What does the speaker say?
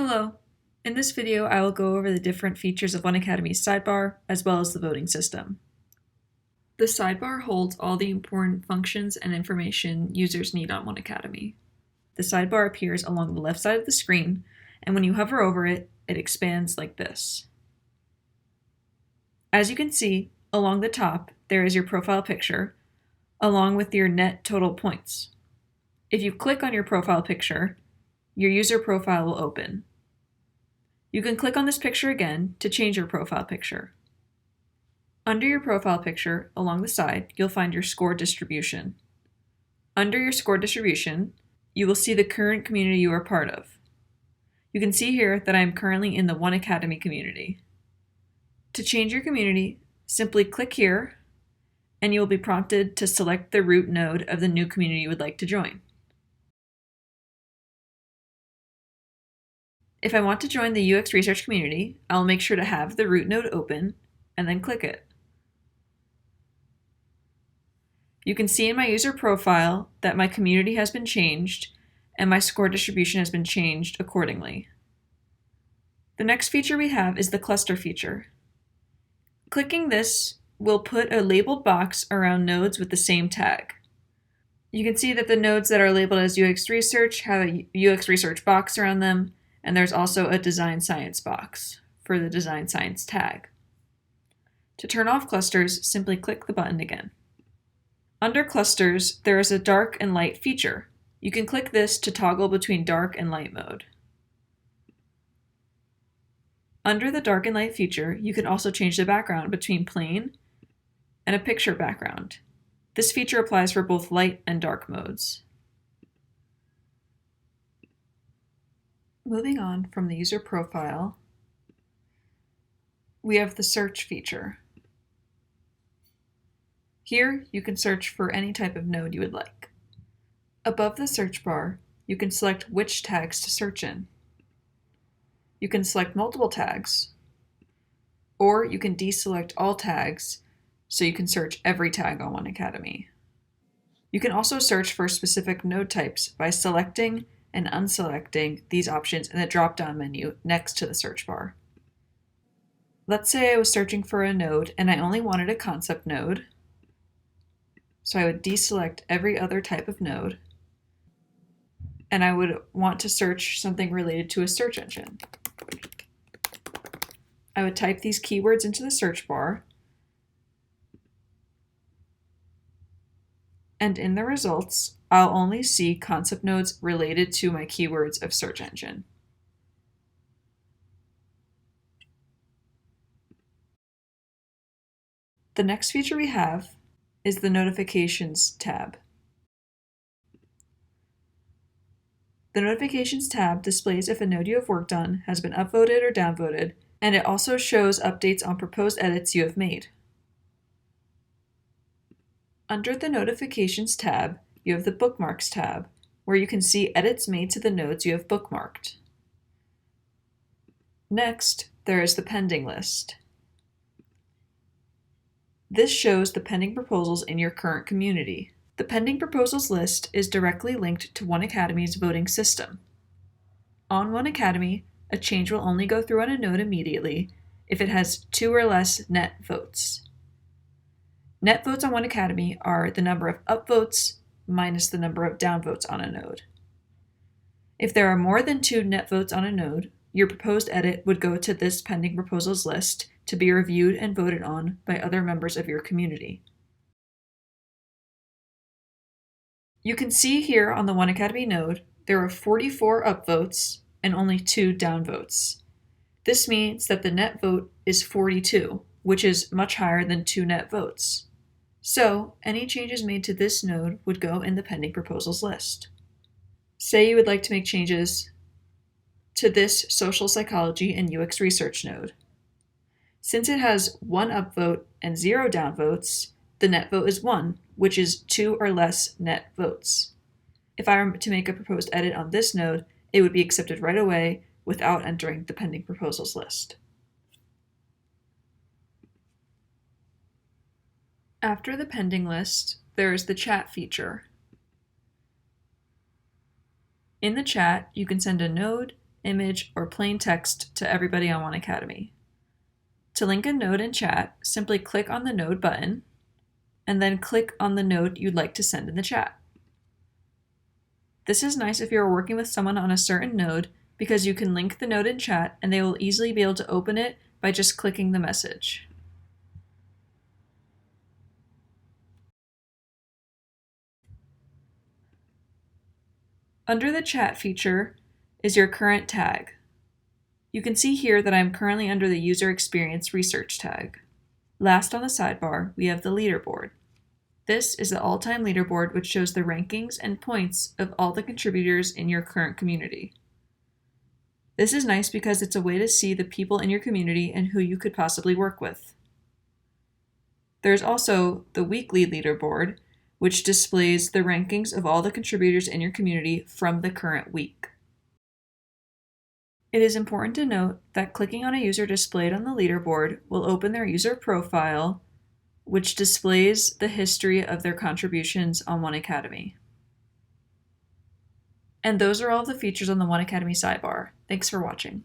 Hello. In this video, I will go over the different features of 1Cademy's sidebar, as well as the voting system. The sidebar holds all the important functions and information users need on 1Cademy. The sidebar appears along the left side of the screen, and when you hover over it, it expands like this. As you can see, along the top, there is your profile picture, along with your net total points. If you click on your profile picture, your user profile will open. You can click on this picture again to change your profile picture. Under your profile picture, along the side, you'll find your score distribution. Under your score distribution, you will see the current community you are part of. You can see here that I am currently in the 1Cademy community. To change your community, simply click here, and you will be prompted to select the root node of the new community you would like to join. If I want to join the UX research community, I'll make sure to have the root node open and then click it. You can see in my user profile that my community has been changed and my score distribution has been changed accordingly. The next feature we have is the cluster feature. Clicking this will put a labeled box around nodes with the same tag. You can see that the nodes that are labeled as UX research have a UX research box around them, and there's also a design science box for the design science tag. To turn off clusters, simply click the button again. Under clusters, there is a dark and light feature. You can click this to toggle between dark and light mode. Under the dark and light feature, you can also change the background between plain and a picture background. This feature applies for both light and dark modes. Moving on from the user profile, we have the search feature. Here, you can search for any type of node you would like. Above the search bar, you can select which tags to search in. You can select multiple tags, or you can deselect all tags so you can search every tag on 1Cademy. You can also search for specific node types by selecting and unselecting these options in the drop-down menu next to the search bar. Let's say I was searching for a node and I only wanted a concept node, so I would deselect every other type of node, and I would want to search something related to a search engine. I would type these keywords into the search bar, and in the results, I'll only see concept nodes related to my keywords of search engine. The next feature we have is the Notifications tab. The Notifications tab displays if a node you have worked on has been upvoted or downvoted, and it also shows updates on proposed edits you have made. Under the Notifications tab, you have the Bookmarks tab, where you can see edits made to the nodes you have bookmarked. Next, there is the pending list. This shows the pending proposals in your current community. The pending proposals list is directly linked to 1Cademy's voting system. On 1Cademy, a change will only go through on a node immediately if it has 2 or less net votes. Net votes on 1Cademy are the number of upvotes minus the number of downvotes on a node. If there are more than 2 net votes on a node, your proposed edit would go to this pending proposals list to be reviewed and voted on by other members of your community. You can see here on the 1Cademy node, there are 44 upvotes and only 2 downvotes. This means that the net vote is 42, which is much higher than 2 net votes. So, any changes made to this node would go in the pending proposals list. Say you would like to make changes to this social psychology and UX research node. Since it has 1 upvote and 0 downvotes, the net vote is 1, which is 2 or less net votes. If I were to make a proposed edit on this node, it would be accepted right away without entering the pending proposals list. After the pending list, there is the chat feature. In the chat, you can send a node, image, or plain text to everybody on 1Cademy. To link a node in chat, simply click on the node button, and then click on the node you'd like to send in the chat. This is nice if you're working with someone on a certain node because you can link the node in chat and they will easily be able to open it by just clicking the message. Under the chat feature is your current tag. You can see here that I'm currently under the User Experience Research tag. Last on the sidebar, we have the Leaderboard. This is the all-time leaderboard which shows the rankings and points of all the contributors in your current community. This is nice because it's a way to see the people in your community and who you could possibly work with. There's also the weekly leaderboard, which displays the rankings of all the contributors in your community from the current week. It is important to note that clicking on a user displayed on the leaderboard will open their user profile, which displays the history of their contributions on 1Cademy. And those are all the features on the 1Cademy sidebar. Thanks for watching.